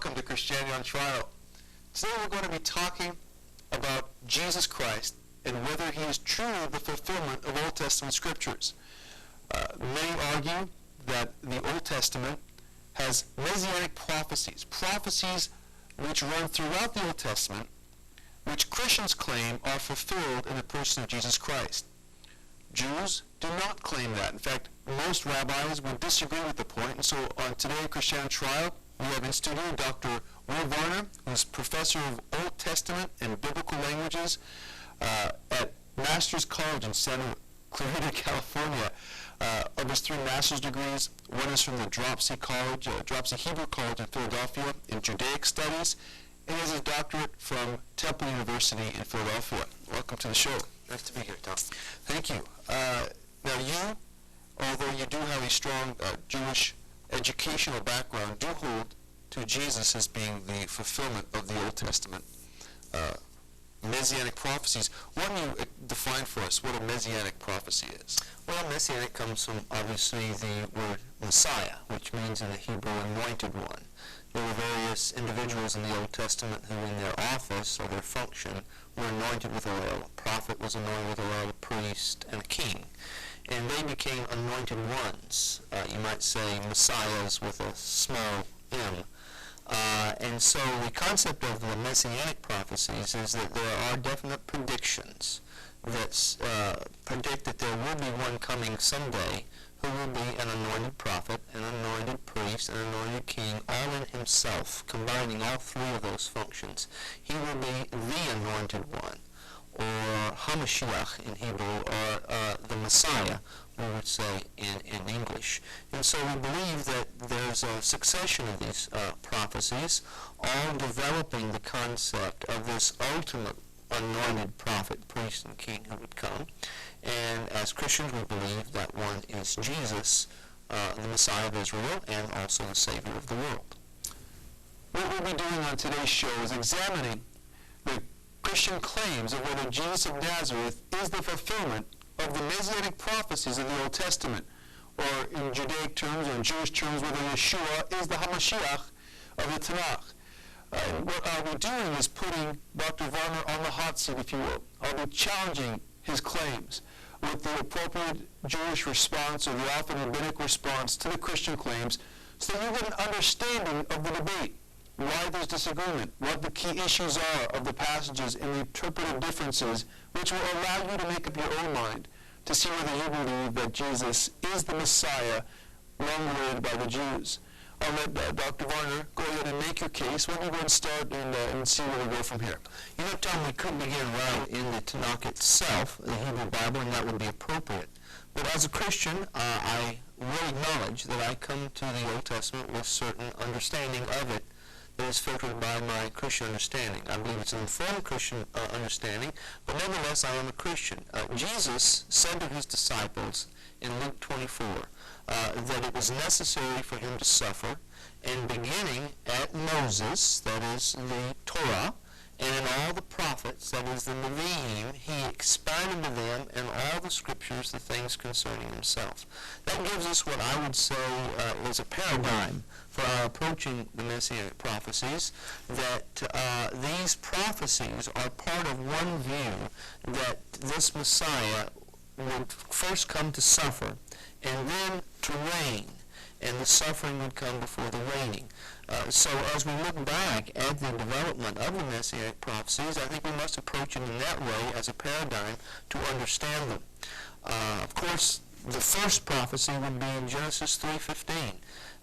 Welcome to Christianity on Trial. Today we're going to be talking about Jesus Christ and whether he is truly the fulfillment of Old Testament scriptures. Many argue that the Old Testament has messianic prophecies, prophecies which run throughout the Old Testament, which Christians claim are fulfilled in the person of Jesus Christ. Jews do not claim that. In fact, most rabbis would disagree with the point, and so on Today Christian Trial, we have in studio Dr. Will Varner, who's professor of Old Testament and Biblical Languages at Master's College in Santa Clarita, California. Of his 3 master's degrees, one is from the Dropsy College, Dropsy Hebrew College in Philadelphia in Judaic Studies, and he has his doctorate from Temple University in Philadelphia. Welcome to the show. Nice to be here, Tom. Thank you. Now you, although you do have a strong Jewish educational background, do hold to Jesus as being the fulfillment of the Old Testament messianic prophecies. Why don't you define for us what a messianic prophecy is? Well, messianic comes from, obviously, the word Messiah, which means in the Hebrew, anointed one. There were various individuals in the Old Testament who in their office or their function were anointed with oil. A prophet was anointed with oil, a priest, and a king. And they became anointed ones. You might say messiahs with a small m. And so the concept of the messianic prophecies is that there are definite predictions that predict that there will be one coming someday who will be an anointed prophet, an anointed priest, an anointed king, all in himself, combining all 3 of those functions. He will be the anointed one, or HaMashiach in Hebrew, or the Messiah, we would say in English. And so we believe that there's a succession of these prophecies, all developing the concept of this ultimate anointed prophet, priest, and king who would come. And as Christians, we believe that one is Jesus, the Messiah of Israel, and also the Savior of the world. What we'll be doing on today's show is examining the Christian claims of whether Jesus of Nazareth is the fulfillment of the messianic prophecies of the Old Testament, or in Judaic terms or in Jewish terms, whether Yeshua is the HaMashiach of the Tanakh. What I'll be doing is putting Dr. Varner on the hot seat, if you will. I'll be challenging his claims with the appropriate Jewish response or the often rabbinic response to the Christian claims, so that you get an understanding of the debate, why there's disagreement, what the key issues are of the passages and the interpretive differences, which will allow you to make up your own mind to see whether you believe that Jesus is the Messiah long awaited by the Jews. I'll let Dr. Varner go ahead and make your case. Why don't you go and start and see where we go from here? You know, Tom, we could begin right in the Tanakh itself, the Hebrew Bible, and that would be appropriate. But as a Christian, I will acknowledge that I come to the Old Testament with certain understanding of it that is filtered by my Christian understanding. I believe it's an informed Christian understanding, but nevertheless I am a Christian. Jesus said to his disciples in Luke 24 that it was necessary for him to suffer, and beginning at Moses, that is the Torah, and in all the prophets, that is the Nevi'im, he expounded to them in all the scriptures the things concerning himself. That gives us what I would say is a paradigm for our approaching the Messianic prophecies, that these prophecies are part of one view that this Messiah would first come to suffer and then to reign, and the suffering would come before the reigning. So as we look back at the development of the Messianic prophecies, I think we must approach it in that way as a paradigm to understand them. Of course, the first prophecy would be in Genesis 3:15,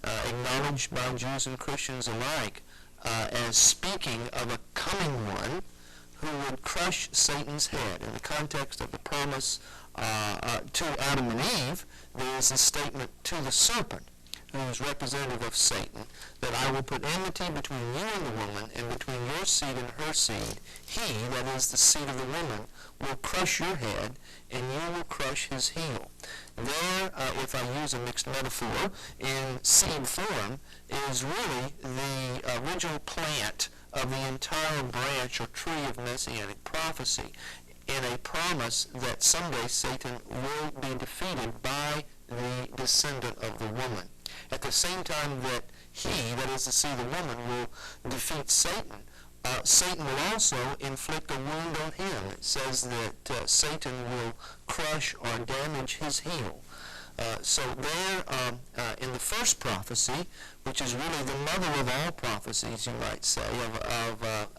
acknowledged by Jews and Christians alike as speaking of a coming one who would crush Satan's head. In the context of the promise to Adam and Eve, there is a statement to the serpent, who is representative of Satan, that I will put enmity between you and the woman, and between your seed and her seed. He, that is the seed of the woman, will crush your head, and you will crush his heel. There, if I use a mixed metaphor, in seed form, is really the original plant of the entire branch or tree of Messianic prophecy, in a promise that someday Satan will be defeated by the descendant of the woman. At the same time that he, that is to say the woman, will defeat Satan, Satan will also inflict a wound on him. It says that Satan will crush or damage his heel. So there, in the first prophecy, which is really the mother of all prophecies, you might say,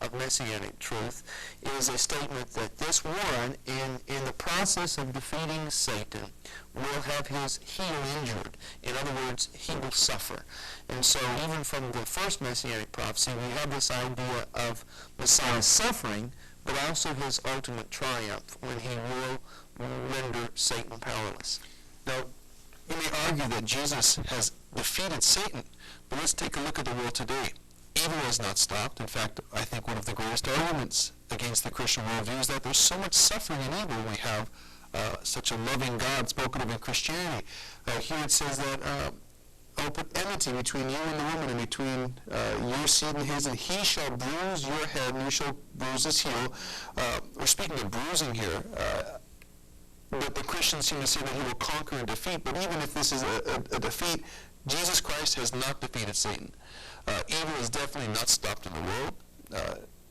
of messianic truth, is a statement that this one, in the process of defeating Satan, will have his heel injured. In other words, he will suffer. And so even from the first messianic prophecy, we have this idea of Messiah's suffering, but also his ultimate triumph when he will render Satan powerless. Now, you may argue that Jesus has defeated Satan, but let's take a look at the world today. Evil has not stopped. In fact, I think one of the greatest arguments against the Christian worldview is that there's so much suffering and evil. We have such a loving God spoken of in Christianity. Here it says that I'll put enmity between you and the woman, and between your seed and his, and he shall bruise your head, and you shall bruise his heel. We're speaking of bruising here. But the Christians seem to say that he will conquer and defeat. But even if this is a defeat, Jesus Christ has not defeated Satan. Evil is definitely not stopped in the world.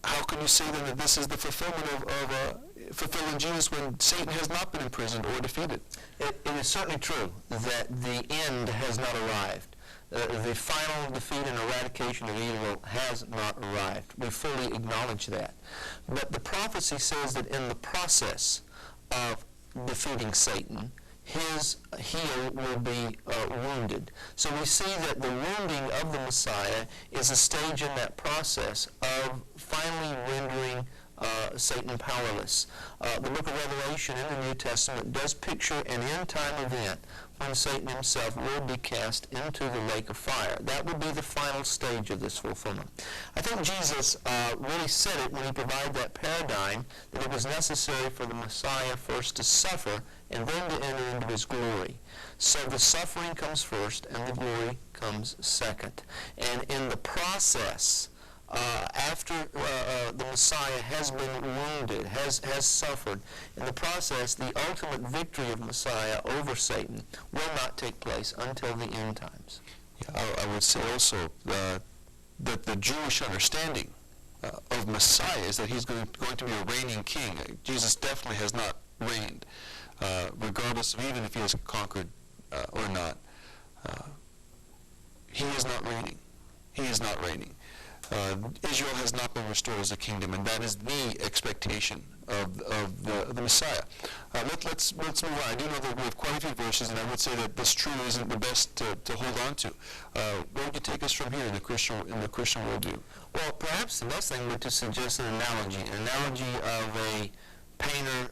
How can you say then that this is the fulfillment of fulfilling Jesus when Satan has not been imprisoned or defeated? It is certainly true that the end has not arrived. The final defeat and eradication of evil has not arrived. We fully acknowledge that. But the prophecy says that in the process of defeating Satan, his heel will be wounded. So we see that the wounding of the Messiah is a stage in that process of finally rendering Satan powerless. The book of Revelation in the New Testament does picture an end-time event when Satan himself will be cast into the lake of fire. That will be the final stage of this fulfillment. I think Jesus really said it when he provided that paradigm that it was necessary for the Messiah first to suffer and then to enter into his glory. So the suffering comes first and the glory comes second. And in the process, after the Messiah has been wounded, has suffered, in the process, the ultimate victory of Messiah over Satan will not take place until the end times. Yeah, I would say also that the Jewish understanding of Messiah is that he's going to be a reigning king. Jesus definitely has not reigned, regardless of even if he has conquered or not. He is not reigning. He is not reigning. Israel has not been restored as a kingdom, and that is the expectation of the Messiah. Let's move on. I do know that we have quite a few verses, and I would say that this truly isn't the best to hold on to. Where would you take us from here in the Christian worldview? Well, perhaps the best thing would to suggest an analogy of a painter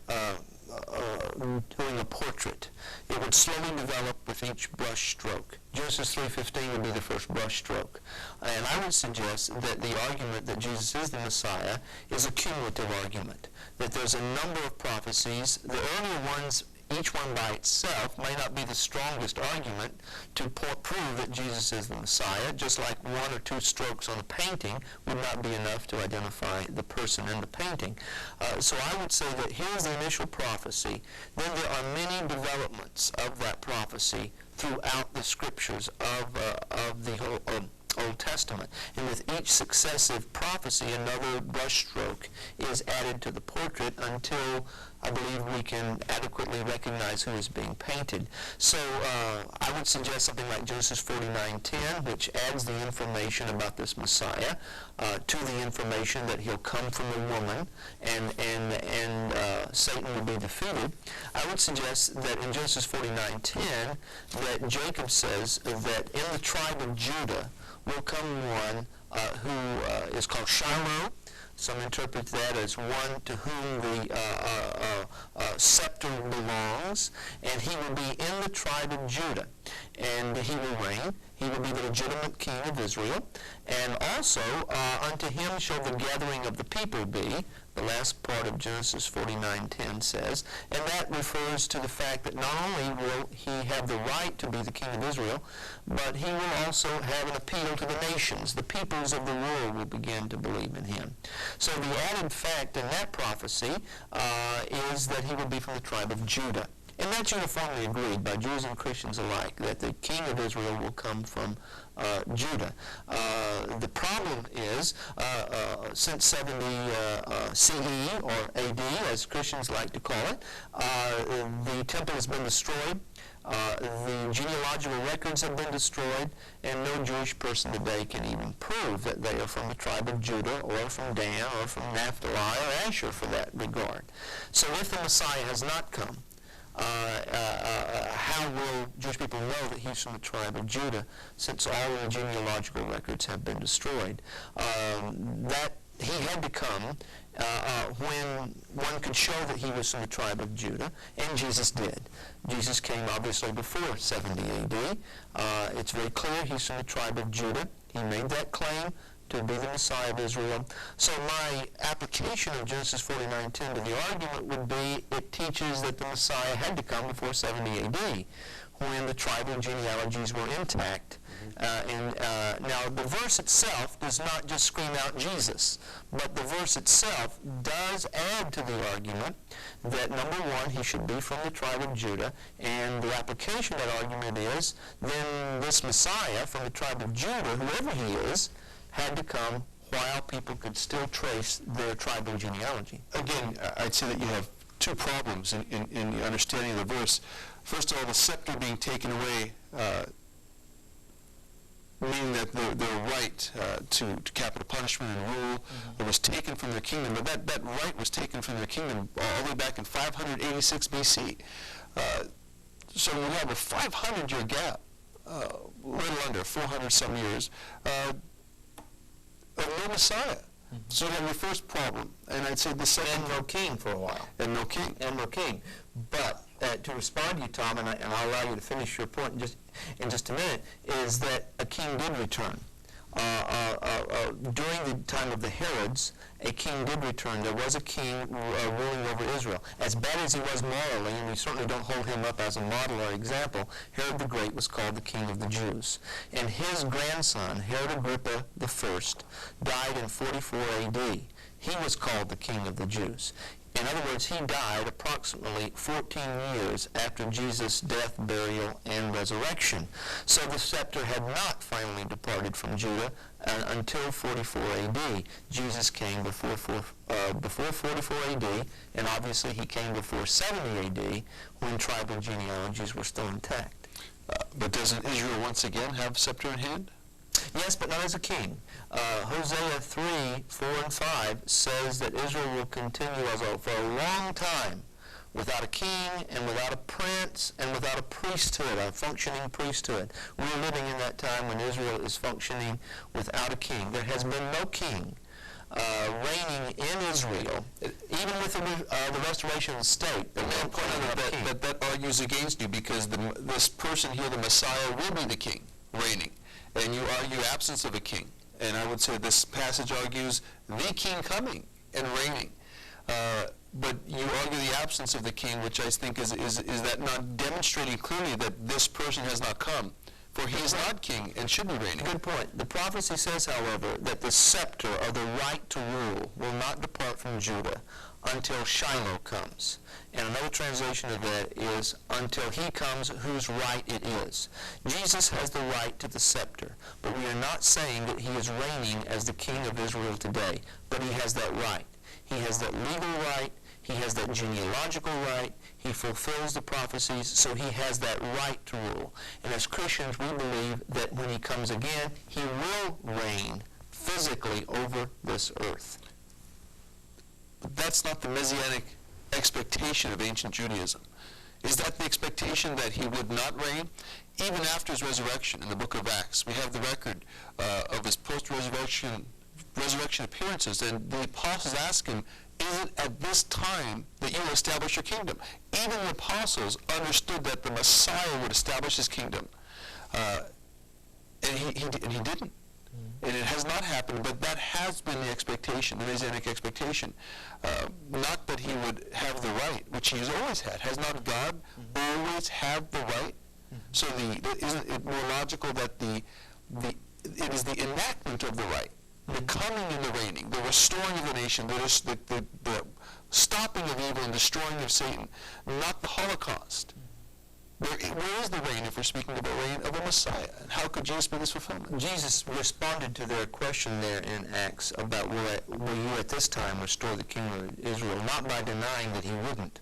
doing a portrait. It would slowly develop with each brush stroke. Genesis 3:15 would be the first brush stroke. And I would suggest that the argument that Jesus is the Messiah is a cumulative argument, that there's a number of prophecies. The earlier ones, each one by itself, may not be the strongest argument to prove that Jesus is the Messiah, just like one or two strokes on a painting would not be enough to identify the person in the painting. So I would say that here's the initial prophecy. Then there are many developments of that prophecy throughout the scriptures of the Old Testament. And with each successive prophecy, another brushstroke is added to the portrait until I believe we can adequately recognize who is being painted. So I would suggest something like Genesis 49:10, which adds the information about this Messiah to the information that he'll come from a woman and Satan will be defeated. I would suggest that in Genesis 49:10 that Jacob says that in the tribe of Judah will come one who is called Shiloh. Some interpret that as one to whom the scepter belongs, and he will be in the tribe of Judah, and he will reign. He will be the legitimate king of Israel, and also unto him shall the gathering of the people be, the last part of Genesis 49:10 says, and that refers to the fact that not only will he have the right to be the king of Israel, but he will also have an appeal to the nations. The peoples of the world will begin to believe in him. So the added fact in that prophecy is that he will be from the tribe of Judah. And that's uniformly agreed by Jews and Christians alike, that the king of Israel will come from Judah. The problem is, since 70 CE, or AD, as Christians like to call it, the temple has been destroyed. The genealogical records have been destroyed, and no Jewish person today can even prove that they are from the tribe of Judah, or from Dan, or from Naphtali, or Asher for that regard. So if the Messiah has not come, how will Jewish people know that he's from the tribe of Judah, since all of the genealogical records have been destroyed? That he had to come when one could show that he was from the tribe of Judah, and Jesus did. Jesus came obviously before 70 AD. It's very clear he's from the tribe of Judah. He made that claim to be the Messiah of Israel. So my application of Genesis 49:10 to the argument would be, it teaches that the Messiah had to come before 70 AD, when the tribal genealogies were intact. Now the verse itself does not just scream out Jesus, but the verse itself does add to the argument that, number one, he should be from the tribe of Judah, and the application of that argument is, then this Messiah from the tribe of Judah, whoever he is, had to come while people could still trace their tribal genealogy. Again, I'd say that you have two problems in the understanding of the verse. First of all, the scepter being taken away, meaning that their right to capital punishment and rule was taken from their kingdom, but that right was taken from their kingdom all the way back in 586 BC. So we have a 500-year gap, a little under 400-some years, of no Messiah. So you have your first problem, and I'd say the second... And no king for a while. And no king. And no king. But to respond to you, Tom, and I'll allow you to finish your point in just a minute, is that a king did return. During the time of the Herods, a king did return. There was a king ruling over Israel. As bad as he was morally, and we certainly don't hold him up as a model or example, Herod the Great was called the King of the Jews. And his grandson, Herod Agrippa I, died in 44 AD. He was called the King of the Jews. In other words, he died approximately 14 years after Jesus' death, burial, and resurrection. So the scepter had not finally departed from Judah until 44 AD. Jesus came before 44 AD, and obviously he came before 70 AD, when tribal genealogies were still intact. But doesn't Israel once again have scepter in hand? Yes, but not as a king. Hosea 3, 4, and 5 says that Israel will continue for a long time without a king and without a prince and without a priesthood, a functioning priesthood. We're living in that time when Israel is functioning without a king. There has been no king reigning in Israel, even with the restoration of the state. That argues against you, because this person here, the Messiah, will be the king reigning. And you argue absence of a king. And I would say this passage argues the king coming and reigning. But you argue the absence of the king, which I think is that not demonstrating clearly that this person has not come. For he is not king and should be reigning. Good point. The prophecy says, however, that the scepter of the right to rule will not depart from Judah until Shiloh comes. And another translation of that is, until he comes whose right it is. Jesus has the right to the scepter, but we are not saying that he is reigning as the king of Israel today, but he has that right. He has that legal right. He has that genealogical right. He fulfills the prophecies, so he has that right to rule. And as Christians, we believe that when he comes again, he will reign physically over this earth. But that's not the messianic expectation of ancient Judaism. Is that the expectation that he would not reign? Even after his resurrection in the book of Acts, we have the record of his post-resurrection appearances, and the apostles ask him, is it at this time that you will establish your kingdom? Even the apostles understood that the Messiah would establish his kingdom. And he didn't. And it has not happened, but that has been the expectation, the Messianic expectation. Not that he would have the right, which he has always had. Has not God always had the right? So isn't it more logical that it is the enactment of the right, the coming and the reigning, the restoring of the nation, the stopping of evil and destroying of Satan, not the Holocaust. Where is the reign, if we're speaking about reign, of a Messiah? And how could Jesus be this fulfillment? Jesus responded to their question there in Acts about will you at this time restore the kingdom of Israel, not by denying that he wouldn't,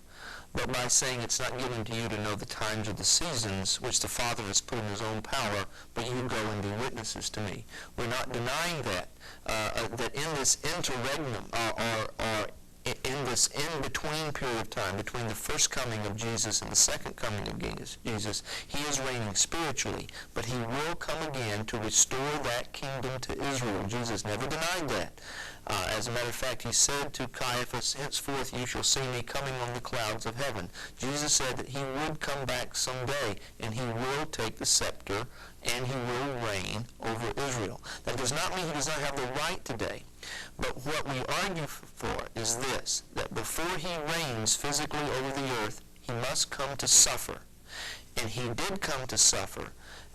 but by saying it's not given to you to know the times or the seasons which the Father has put in his own power, but you go and be witnesses to me. We're not denying that, that in this interregnum, or in this in-between period of time, between the first coming of Jesus and the second coming of Jesus, he is reigning spiritually, but he will come again to restore that kingdom to Israel. Jesus never denied that. As a matter of fact, he said to Caiaphas, henceforth you shall see me coming on the clouds of heaven. Jesus said that he would come back someday, and he will take the scepter, and he will reign over Israel. That does not mean he does not have the right today. But what we argue for is this, that before he reigns physically over the earth, he must come to suffer. And he did come to suffer,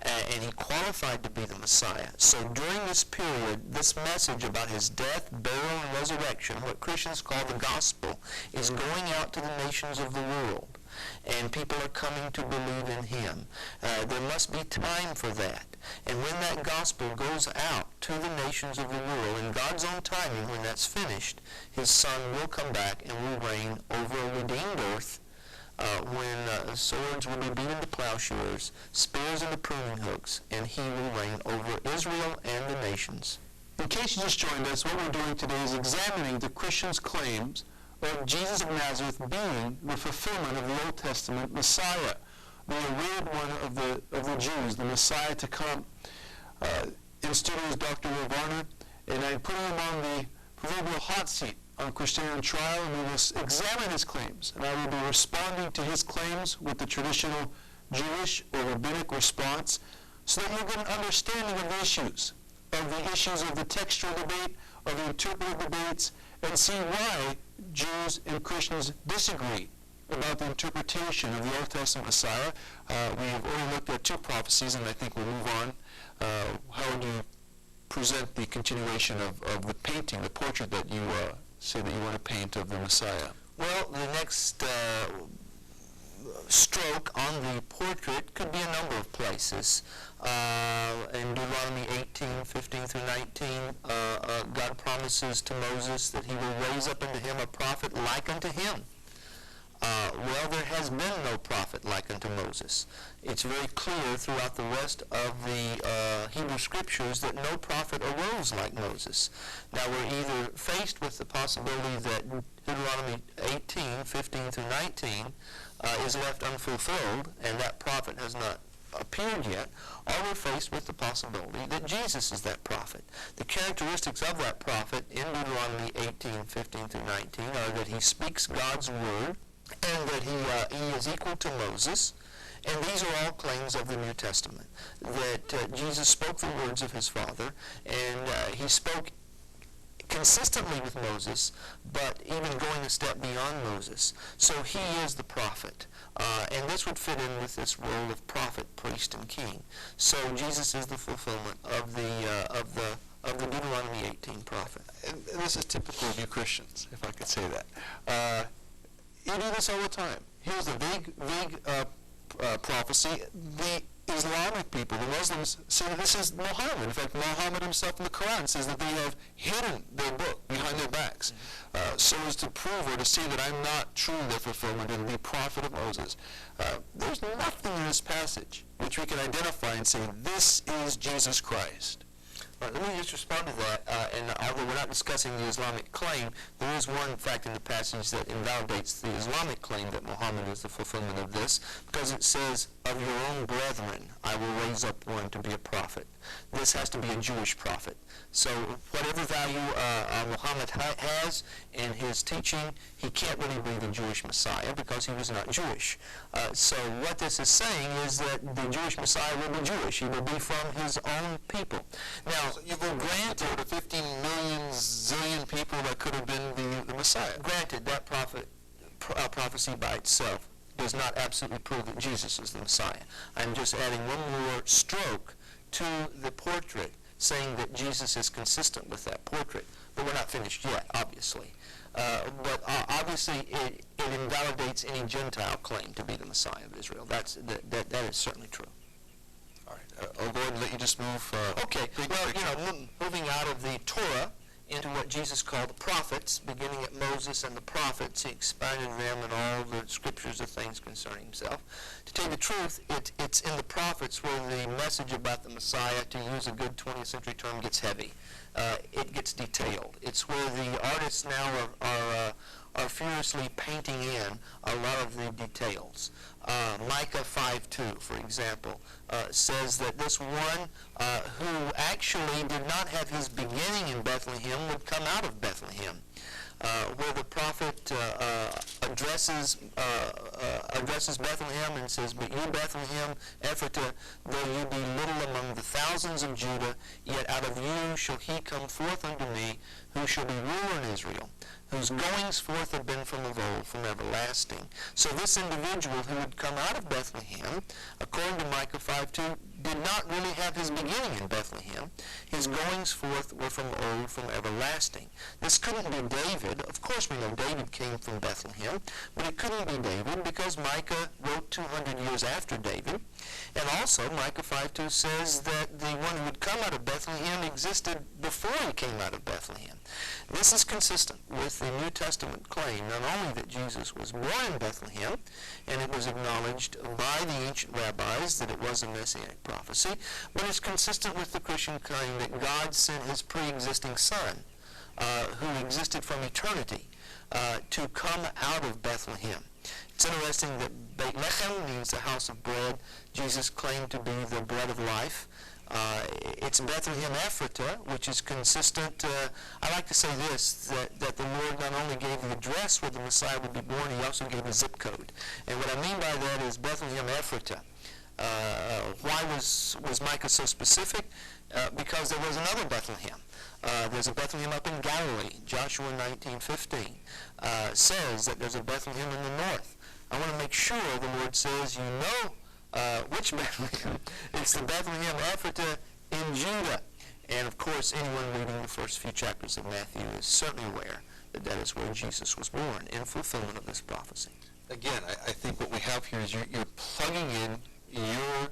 and he qualified to be the Messiah. So during this period, this message about his death, burial, and resurrection, what Christians call the gospel, is going out to the nations of the world. And people are coming to believe in him. There must be time for that. And when that gospel goes out to the nations of the world, in God's own timing, when that's finished, his Son will come back and will reign over a redeemed earth, when swords will be beaten into plowshares, spears into pruning hooks, and he will reign over Israel and the nations. In case you just joined us, what we're doing today is examining the Christians' claims of Jesus of Nazareth being the fulfillment of the Old Testament Messiah, the awaited one of the Jews, the Messiah to come. In studio is Dr. Will Varner, and I'm putting him on the proverbial hot seat on Christianity Trial, and we will examine his claims. And I will be responding to his claims with the traditional Jewish or rabbinic response, so that you'll get an understanding of the issues of the textual debate, of the interpretive debates, and see why Jews and Christians disagree about the interpretation of the Old Testament Messiah. We have already looked at two prophecies, and I think we'll move on. How would you present the continuation of the painting, the portrait that you say that you want to paint of the Messiah? Well, the next stroke on the portrait could be a number of places. In Deuteronomy 18:15 through 19, God promises to Moses that he will raise up unto him a prophet like unto him. Well, there has been no prophet like unto Moses. It's very clear throughout the rest of the Hebrew Scriptures that no prophet arose like Moses. Now, we're either faced with the possibility that Deuteronomy 18:15 through 19 is left unfulfilled, and that prophet has not appeared yet, or we're faced with the possibility that Jesus is that prophet. The characteristics of that prophet in Deuteronomy 18:15 through 19 are that he speaks God's word, and that he is equal to Moses, and these are all claims of the New Testament, that Jesus spoke the words of his Father, and he spoke consistently with Moses, but even going a step beyond Moses. So he is the prophet, and this would fit in with this role of prophet, priest, and king. So Jesus is the fulfillment of the Deuteronomy 18 prophet. And this is typical of you Christians, if I could say that. You do this all the time. Here's a vague prophecy. The Islamic people, the Muslims, say that this is Muhammad. In fact, Muhammad himself in the Quran says that they have hidden their book behind their backs, so as to prove or to say that I'm not truly the fulfillment and the prophet of Moses. There's nothing in this passage which we can identify and say, this is Jesus Christ. Let me just respond to that, and although we're not discussing the Islamic claim, there is one fact in the passage that invalidates the Islamic claim that Muhammad is the fulfillment of this, because it says, of your own brethren I will raise up one to be a prophet. This has to be a Jewish prophet. So whatever value Muhammad has in his teaching, he can't really be the Jewish Messiah because he was not Jewish. So what this is saying is that the Jewish Messiah will be Jewish. He will be from his own people. Now, So you will grant to 15 million zillion people that could have been the Messiah. granted, that prophecy by itself does not absolutely prove that Jesus is the Messiah. I'm just adding one more stroke to the portrait, saying that Jesus is consistent with that portrait. But we're not finished yet, obviously. But obviously it invalidates any Gentile claim to be the Messiah of Israel. That is certainly true. All right. I'll go ahead and let you just move. Okay. Well, moving out of the Torah into what Jesus called the prophets, beginning at Moses and the prophets, he expounded them in all the scriptures of things concerning himself. To tell you the truth, it's in the prophets where the message about the Messiah, to use a good 20th century term, gets heavy. It gets detailed. It's where the artists now are furiously painting in a lot of the details. Micah 5:2, for example, says that this one who actually did not have his beginning in Bethlehem would come out of Bethlehem. Where the prophet addresses Bethlehem and says, "But you, Bethlehem, Ephratah, though you be little among the thousands of Judah, yet out of you shall he come forth unto me, who shall be ruler in Israel, whose goings forth have been from of old, from everlasting." So this individual who would come out of Bethlehem, according to Micah 5:2, did not really have his beginning in Bethlehem. His goings forth were from old, from everlasting. This couldn't be David. Of course we know David came from Bethlehem, but it couldn't be David because Micah wrote 200 years after David. And also Micah 5:2 says that the one who would come out of Bethlehem existed before he came out of Bethlehem. This is consistent with the New Testament claim, not only that Jesus was born in Bethlehem, and it was acknowledged by the ancient rabbis that it was a messianic prophecy, but it's consistent with the Christian claim that God sent his pre-existing Son, who existed from eternity, to come out of Bethlehem. It's interesting that Beit Lechem means the house of bread. Jesus claimed to be the bread of life. It's Bethlehem Ephratah, which is consistent. I like to say this, that the Lord not only gave the address where the Messiah would be born, he also gave a zip code. And what I mean by that is Bethlehem Ephratah. Why was Micah so specific? Because there was another Bethlehem. There's a Bethlehem up in Galilee. Joshua 19:15 says that there's a Bethlehem in the north. I want to make sure the Lord says, you know which Bethlehem. It's the Bethlehem Ephratah in Judah. And of course, anyone reading the first few chapters of Matthew is certainly aware that that is where Jesus was born in fulfillment of this prophecy. Again, I think what we have here is you're plugging in your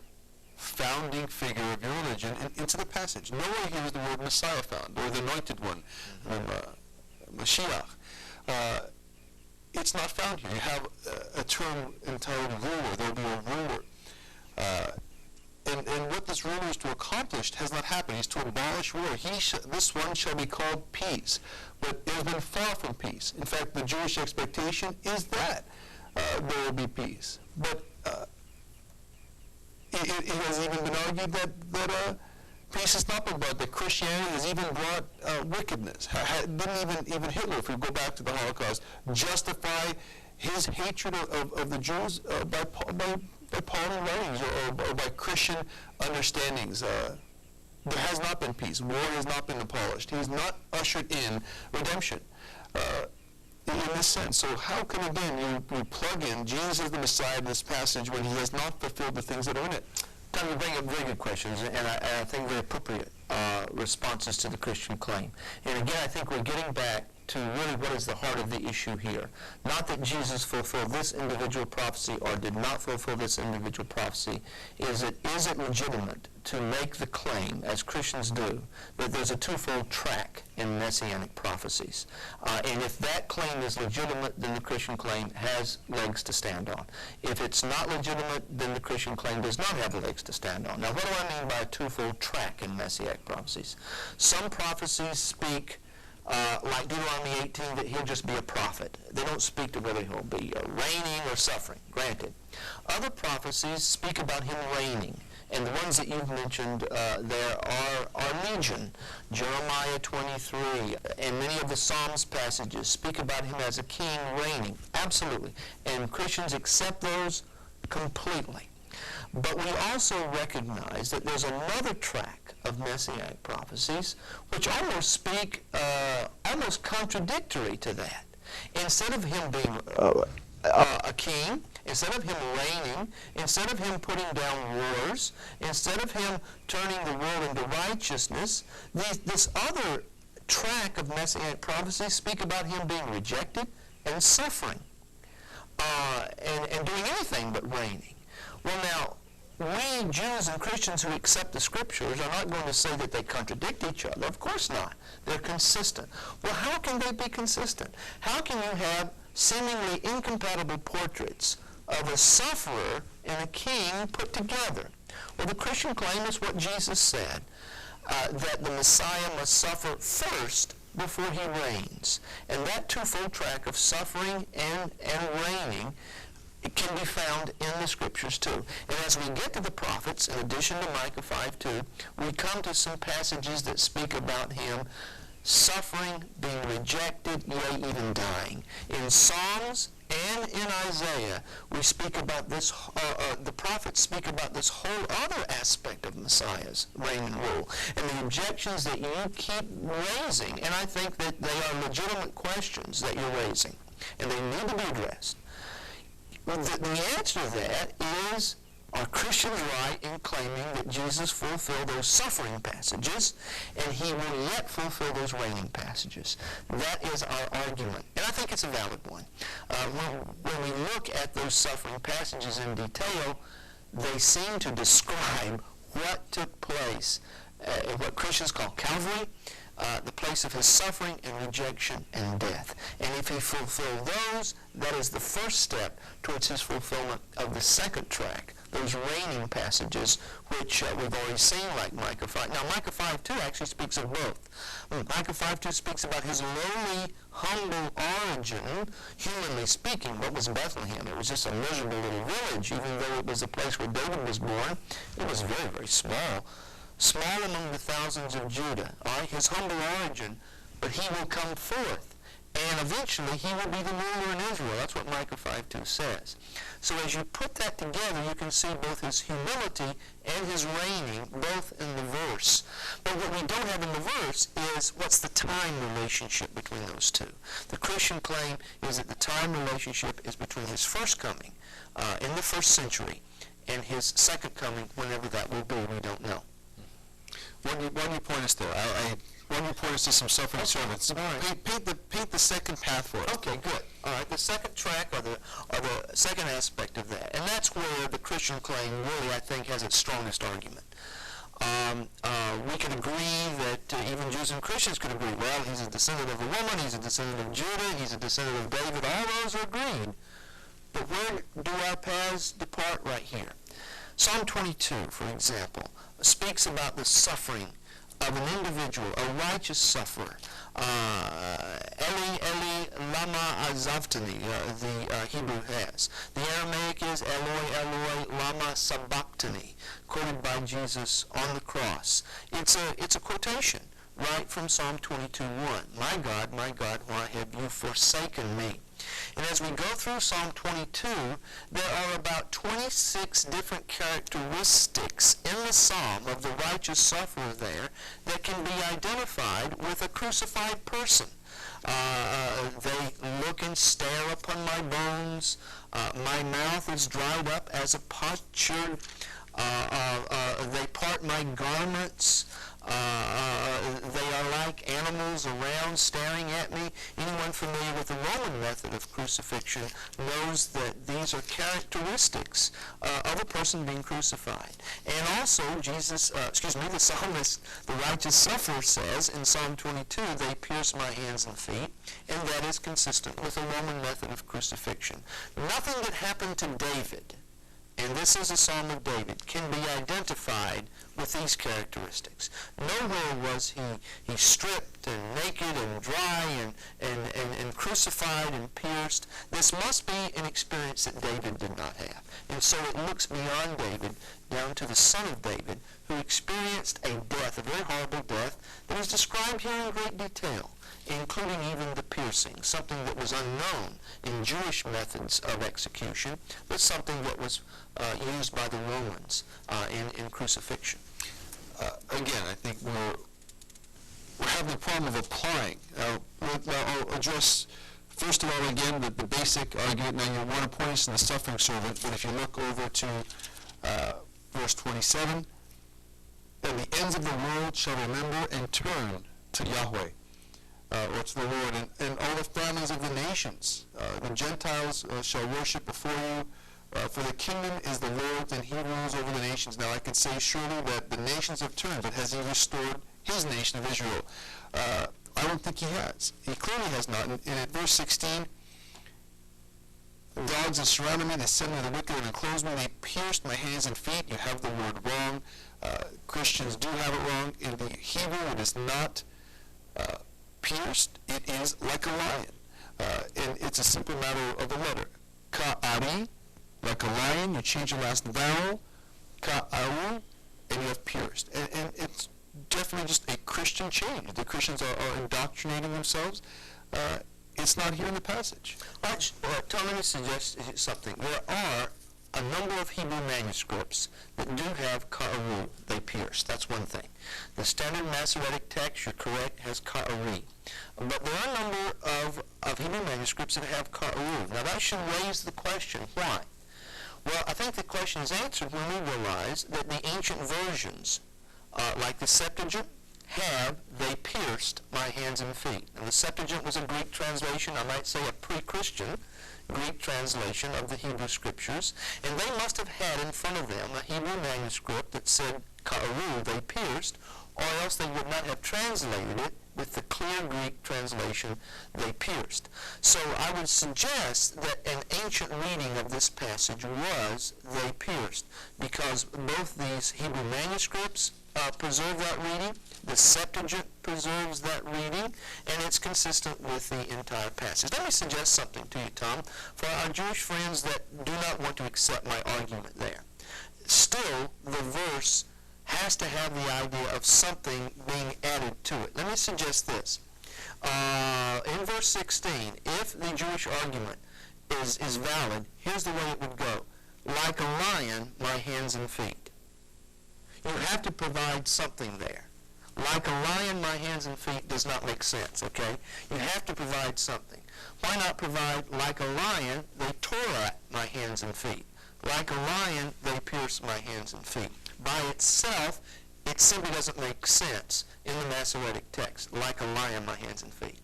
founding figure of your religion into the passage. Nowhere here is the word Messiah found, or the anointed one, Mashiach. It's not found here. You have a term entitled ruler. There will be a ruler. And what this ruler is to accomplish has not happened. He's to abolish war. This one shall be called peace. But it has been far from peace. In fact, the Jewish expectation is that there will be peace. But it has even been argued that peace has not been brought, that Christianity has even brought wickedness. Didn't even Hitler, if we go back to the Holocaust, justify his hatred of the Jews by Pauline writings or by Christian understandings. There has not been peace. War has not been abolished. He has not ushered in redemption in this sense. So how can, again, you plug in Jesus as the Messiah in this passage when he has not fulfilled the things that are in it? Tom, you bring up very good questions, and I think very appropriate responses to the Christian claim. And again, I think we're getting back to really what is the heart of the issue here. Not that Jesus fulfilled this individual prophecy or did not fulfill this individual prophecy. Is it legitimate to make the claim, as Christians do, that there's a twofold track in messianic prophecies? And if that claim is legitimate, then the Christian claim has legs to stand on. If it's not legitimate, then the Christian claim does not have legs to stand on. Now, what do I mean by a twofold track in messianic prophecies? Some prophecies speak like Deuteronomy 18, that he'll just be a prophet. They don't speak to whether he'll be reigning or suffering, granted. Other prophecies speak about him reigning, and the ones that you've mentioned there are legion. Jeremiah 23 and many of the Psalms passages speak about him as a king reigning, absolutely. And Christians accept those completely. But we also recognize that there's another track of messianic prophecies which almost speak almost contradictory to that. Instead of him being a king, instead of him reigning, instead of him putting down wars, instead of him turning the world into righteousness, this other track of Messianic prophecy speak about him being rejected and suffering and doing anything but reigning. Well, now, we Jews and Christians who accept the Scriptures are not going to say that they contradict each other. Of course not. They're consistent. Well, how can they be consistent? How can you have seemingly incompatible portraits of a sufferer and a king put together? Well, the Christian claim is what Jesus said, that the Messiah must suffer first before he reigns. And that twofold track of suffering and reigning, it can be found in the Scriptures too. And as we get to the prophets, in addition to Micah 5:2, we come to some passages that speak about him suffering, being rejected, yea, even dying. In Psalms and in Isaiah, we speak about this, the prophets speak about this whole other aspect of Messiah's reign and rule, and the objections that you keep raising, and I think that they are legitimate questions that you're raising, and they need to be addressed. The answer to that is, are Christians right in claiming that Jesus fulfilled those suffering passages, and he will yet fulfill those reigning passages? That is our argument, and I think it's a valid one. When we look at those suffering passages in detail, they seem to describe what took place in what Christians call Calvary, the place of his suffering and rejection and death. And if he fulfilled those, that is the first step towards his fulfillment of the second track, those reigning passages, which we've already seen, like Micah 5. Now, Micah 5:2 actually speaks of both. Micah 5:2 speaks about his lowly, humble origin, humanly speaking. What was Bethlehem? It was just a miserable little village. Even though it was the place where David was born, it was very, very small. Small among the thousands of Judah. All right, his humble origin, but he will come forth. And eventually he will be the ruler in Israel. That's what Micah 5:2 says. So as you put that together, you can see both his humility and his reigning, both in the verse. But what we don't have in the verse is what's the time relationship between those two. The Christian claim is that the time relationship is between his first coming in the first century and his second coming, whenever that will be, we don't know. Why don't you point us there? Why don't you point us to some suffering servants? Right. Paint the second path for us. Okay, good. All right, the second track or the second aspect of that, and that's where the Christian claim really, I think, has its strongest argument. We can agree that even Jews and Christians could agree, well, he's a descendant of a woman, he's a descendant of Judah, he's a descendant of David, all those are agreed. But where do our paths depart? Right here? Psalm 22, for example, speaks about the suffering of an individual, a righteous sufferer. Eli, Eli, lama azavtani, the Hebrew has. The Aramaic is Eloi, Eloi, lama sabachthani, quoted by Jesus on the cross. It's a quotation right from Psalm 22:1. My God, why have you forsaken me? And as we go through Psalm 22, there are about 26 different characteristics in the psalm of the righteous sufferer there that can be identified with a crucified person. They look and stare upon my bones. My mouth is dried up as a potsherd. They part my garments. They are like animals around staring at me. Anyone familiar with the Roman method of crucifixion knows that these are characteristics of a person being crucified. And also, the psalmist, the righteous sufferer, says in Psalm 22, they pierce my hands and feet, and that is consistent with the Roman method of crucifixion. Nothing that happened to David, and this is a Psalm of David, can be identified with these characteristics. Nowhere was he stripped and naked and dry and crucified and pierced. This must be an experience that David did not have. And so it looks beyond David down to the son of David, who experienced a death, a very horrible death, that is described here in great detail, including even the piercing, something that was unknown in Jewish methods of execution, but something that was used by the Romans in crucifixion. Again, I think we're having the problem of applying. I'll address, first of all, again, the basic argument. Now, you want to point us to the suffering servant, but if you look over to verse 27, then the ends of the world shall remember and turn to Yahweh. or to the Lord, and all the families of the nations. The Gentiles shall worship before you, for the kingdom is the Lord's, and he rules over the nations. Now I could say surely that the nations have turned, but has he restored his nation of Israel? I don't think he has. He clearly has not. In verse 16, dogs have surrounded me, they sent me the wicked and enclosed me, they pierced my hands and feet. You have the word wrong. Christians do have it wrong. In the Hebrew, it is not pierced. It is like a lion. And it's a simple matter of a letter. Ka'ari, like a lion, you change the last vowel. Ka'aru, and you have pierced. And it's definitely just a Christian change. The Christians are indoctrinating themselves. It's not here in the passage. Tom, let me suggest something. There are a number of Hebrew manuscripts that do have ka'aru, they pierce. That's one thing. The standard Masoretic text, you're correct, has ka'ari. But there are a number of Hebrew manuscripts that have ka'aru. Now that should raise the question, why? Well, I think the question is answered when we realize that the ancient versions, like the Septuagint, have they pierced my hands and feet. And the Septuagint was a Greek translation, I might say a pre-Christian Greek translation of the Hebrew Scriptures, and they must have had in front of them a Hebrew manuscript that said ka'aru, they pierced, or else they would not have translated it with the clear Greek translation, they pierced. So I would suggest that an ancient reading of this passage was they pierced, because both these Hebrew manuscripts preserve that reading, the Septuagint preserves that reading, and it's consistent with the entire passage. Let me suggest something to you, Tom, for our Jewish friends that do not want to accept my argument there. Still, the verse has to have the idea of something being added to it. Let me suggest this. In verse 16, if the Jewish argument is valid, here's the way it would go. Like a lion, my hands and feet. You have to provide something there. Like a lion, my hands and feet does not make sense, okay? You have to provide something. Why not provide, like a lion, they tore at my hands and feet. Like a lion, they pierced my hands and feet. By itself, it simply doesn't make sense in the Masoretic text. Like a lion, my hands and feet.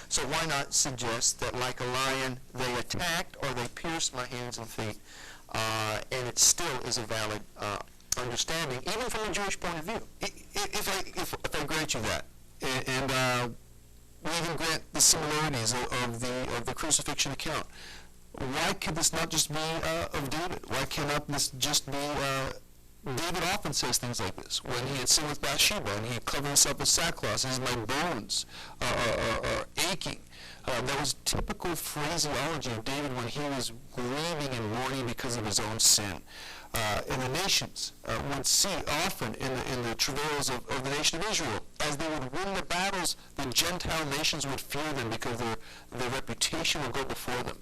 So why not suggest that like a lion, they attacked or they pierced my hands and feet, and it still is a valid understanding, even from a Jewish point of view. If I grant you that, and we even grant the similarities of the crucifixion account, why could this not just be of David? Why cannot this just be David often says things like this. When he had sinned with Bathsheba and he had covered himself with sackcloth, he says, my bones are aching. That was typical phraseology of David when he was grieving and mourning because of his own sin. And the nations would see often in the travails of the nation of Israel, as they would win the battles, the Gentile nations would fear them because their reputation would go before them.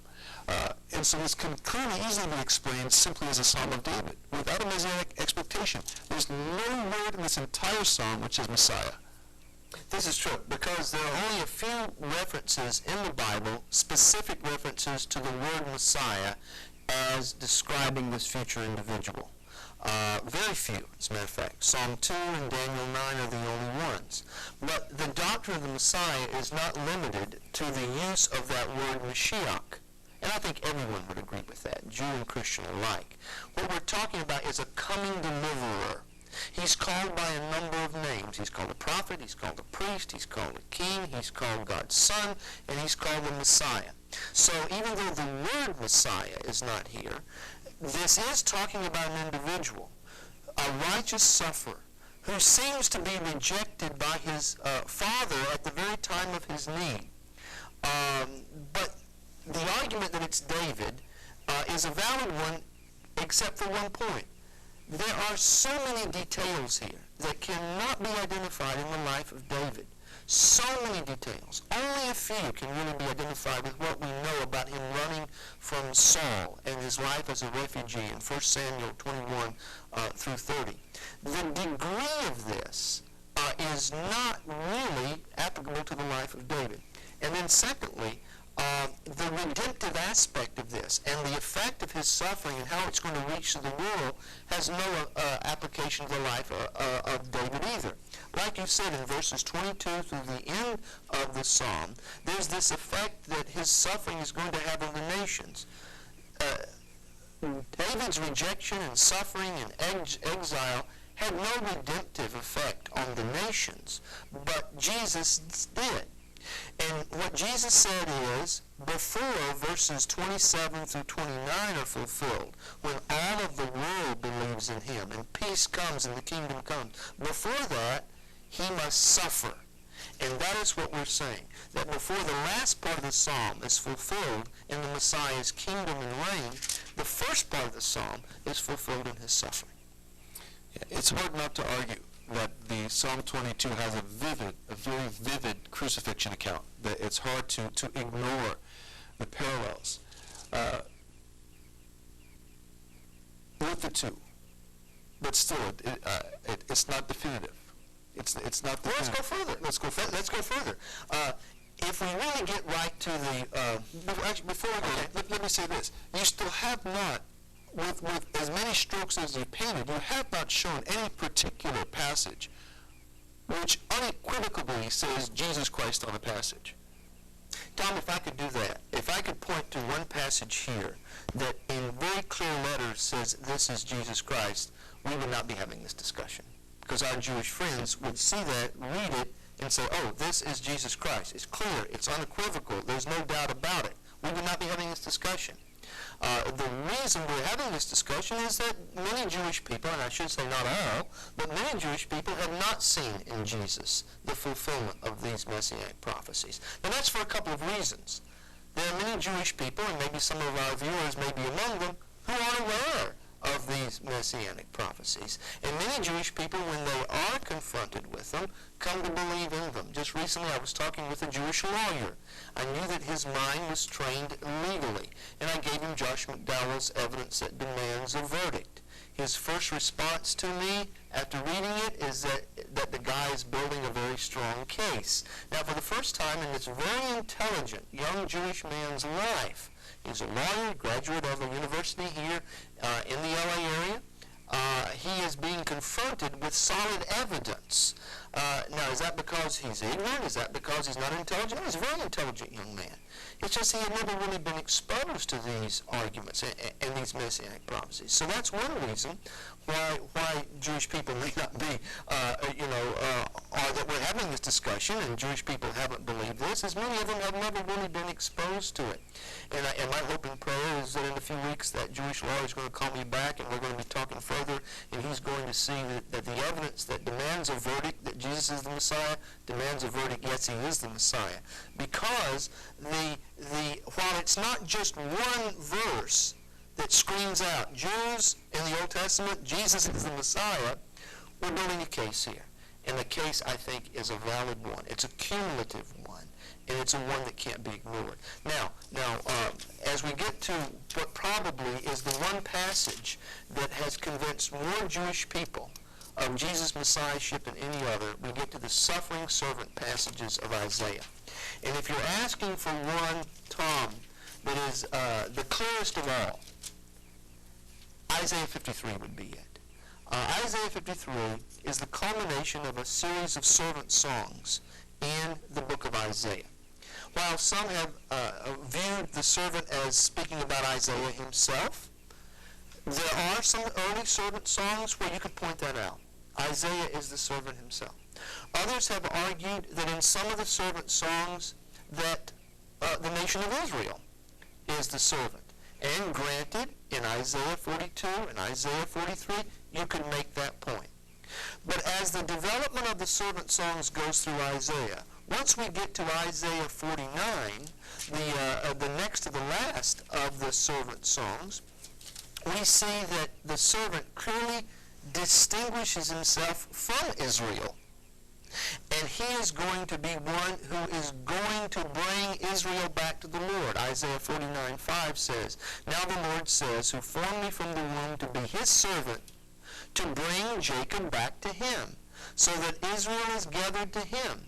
And so this can clearly easily be explained simply as a Psalm of David, without a messianic expectation. There's no word in this entire psalm which is Messiah. This is true, because there are only a few references in the Bible, specific references to the word Messiah as describing this future individual. Very few, as a matter of fact. Psalm 2 and Daniel 9 are the only ones. But the doctrine of the Messiah is not limited to the use of that word Mashiach. And I think everyone would agree with that, Jew and Christian alike. What we're talking about is a coming deliverer. He's called by a number of names. He's called a prophet, he's called a priest, he's called a king, he's called God's son, and he's called the Messiah. So even though the word Messiah is not here, this is talking about an individual, a righteous sufferer, who seems to be rejected by his father at the very time of his need. But the argument that it's David is a valid one, except for one point. There are so many details here that cannot be identified in the life of David. So many details. Only a few can really be identified with what we know about him running from Saul and his life as a refugee in 1 Samuel 21 through 30. The degree of this is not really applicable to the life of David. And then secondly, the redemptive aspect of this and the effect of his suffering and how it's going to reach to the world has no application to the life of David either. like you said, in verses 22 through the end of the psalm, there's this effect that his suffering is going to have on the nations. David's rejection and suffering and exile had no redemptive effect on the nations, but Jesus did. And what Jesus said is, before verses 27 through 29 are fulfilled, when all of the world believes in him and peace comes and the kingdom comes, before that, he must suffer. And that is what we're saying, that before the last part of the psalm is fulfilled in the Messiah's kingdom and reign, the first part of the psalm is fulfilled in his suffering. Yeah, it's hard not to argue that the Psalm 22 has a very vivid crucifixion account, that it's hard to ignore the parallels with the two. But still, it's not definitive. It's not definitive. Well, let's go further. If we really get right to the... before we go, let me say this. You still have not, with as many strokes as you painted, you have not shown any particular passage which unequivocally says Jesus Christ on a passage. Tom, if I could do that, if I could point to one passage here that in very clear letters says this is Jesus Christ, we would not be having this discussion. Because our Jewish friends would see that, read it, and say, oh, this is Jesus Christ. It's clear. It's unequivocal. There's no doubt about it. We would not be having this discussion. The reason we're having this discussion is that many Jewish people, and I should say not all, but many Jewish people have not seen in Jesus the fulfillment of these messianic prophecies. And that's for a couple of reasons. There are many Jewish people, and maybe some of our viewers may be among them, who aren't aware of these messianic prophecies. And many Jewish people, when they are confronted with them, come to believe in them. Just recently I was talking with a Jewish lawyer. I knew that his mind was trained legally, and I gave him Josh McDowell's evidence that demands a verdict. His first response to me after reading it is that the guy is building a very strong case. Now, for the first time in this very intelligent young Jewish man's life, he's a lawyer, graduate of a university here in the LA area. He is being confronted with solid evidence. Now, is that because he's ignorant? Is that because he's not intelligent? He's a very intelligent young man. It's just he had never really been exposed to these arguments and these messianic prophecies. So that's one reason why Jewish people may not be, or that we're having this discussion and Jewish people haven't believed this, is many of them have never really been exposed to it. And my hope and prayer is that in a few weeks that Jewish lawyer is going to call me back and we're going to be talking further, and he's going to see that the evidence that demands a verdict that Jesus is the Messiah demands a verdict, yes, he is the Messiah. Because while it's not just one verse that screams out, Jews in the Old Testament, Jesus is the Messiah, we're building a case here. And the case, I think, is a valid one. It's a cumulative one, and it's a one that can't be ignored. Now, as we get to what probably is the one passage that has convinced more Jewish people of Jesus' Messiahship than any other, we get to the suffering servant passages of Isaiah. And if you're asking for one, Tom, that is the clearest of all, Isaiah 53 would be it. Isaiah 53 is the culmination of a series of servant songs in the book of Isaiah. While some have viewed the servant as speaking about Isaiah himself, there are some early servant songs where you could point that out. Isaiah is the servant himself. Others have argued that in some of the servant songs that the nation of Israel is the servant. And granted, in Isaiah 42 and Isaiah 43, you can make that point. But as the development of the servant songs goes through Isaiah, once we get to Isaiah 49, the next to the last of the servant songs, we see that the servant clearly distinguishes himself from Israel. And he is going to be one who is going to bring Israel back to the Lord. Isaiah 49:5 says, "Now the Lord says, who formed me from the womb to be his servant, to bring Jacob back to him, so that Israel is gathered to him."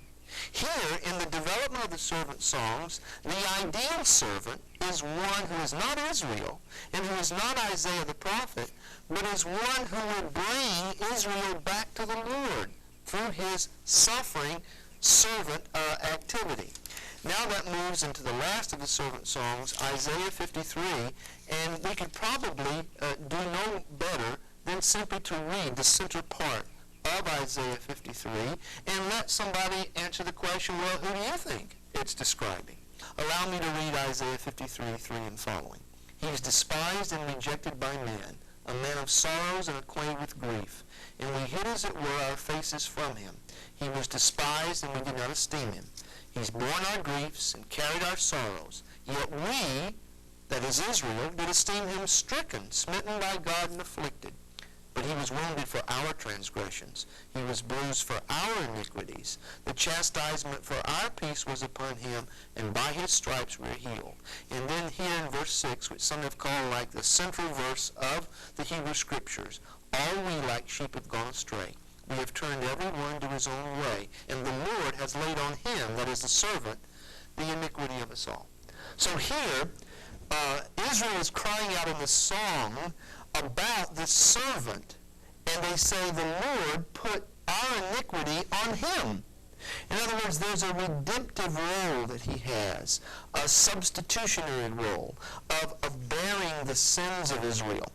Here, in the development of the servant songs, the ideal servant is one who is not Israel, and who is not Isaiah the prophet, but is one who will bring Israel back to the Lord. through his suffering servant activity. Now that moves into the last of the servant songs, Isaiah 53, and we could probably do no better than simply to read the center part of Isaiah 53 and let somebody answer the question, well, who do you think it's describing? Allow me to read Isaiah 53, 3 and following. He is despised and rejected by men, a man of sorrows and acquainted with grief, and we hid as it were our faces from him. He was despised and we did not esteem him. He's borne our griefs and carried our sorrows. Yet we, that is Israel, did esteem him stricken, smitten by God and afflicted. But he was wounded for our transgressions. He was bruised for our iniquities. The chastisement for our peace was upon him, and by his stripes we are healed. And then here in verse 6, which some have called like the central verse of the Hebrew Scriptures, all we like sheep have gone astray. We have turned every one to his own way, and the Lord has laid on him, that is the servant, the iniquity of us all. So here, Israel is crying out in this song about this servant, and they say the Lord put our iniquity on him. In other words, there's a redemptive role that he has, a substitutionary role of bearing the sins of Israel.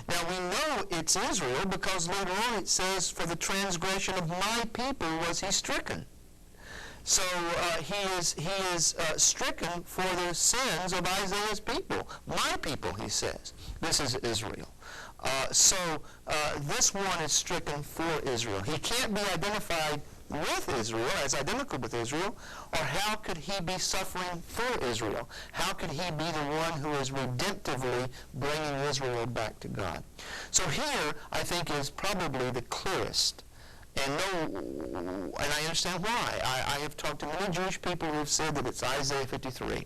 Now we know it's Israel because later on it says, for the transgression of my people was he stricken. So he is stricken for the sins of Isaiah's people. My people, he says. This is Israel. So this one is stricken for Israel. He can't be identified with Israel, as identical with Israel, or how could he be suffering for Israel? How could he be the one who is redemptively bringing Israel back to God? So here, I think, is probably the clearest. And I understand why. I have talked to many Jewish people who have said that it's Isaiah 53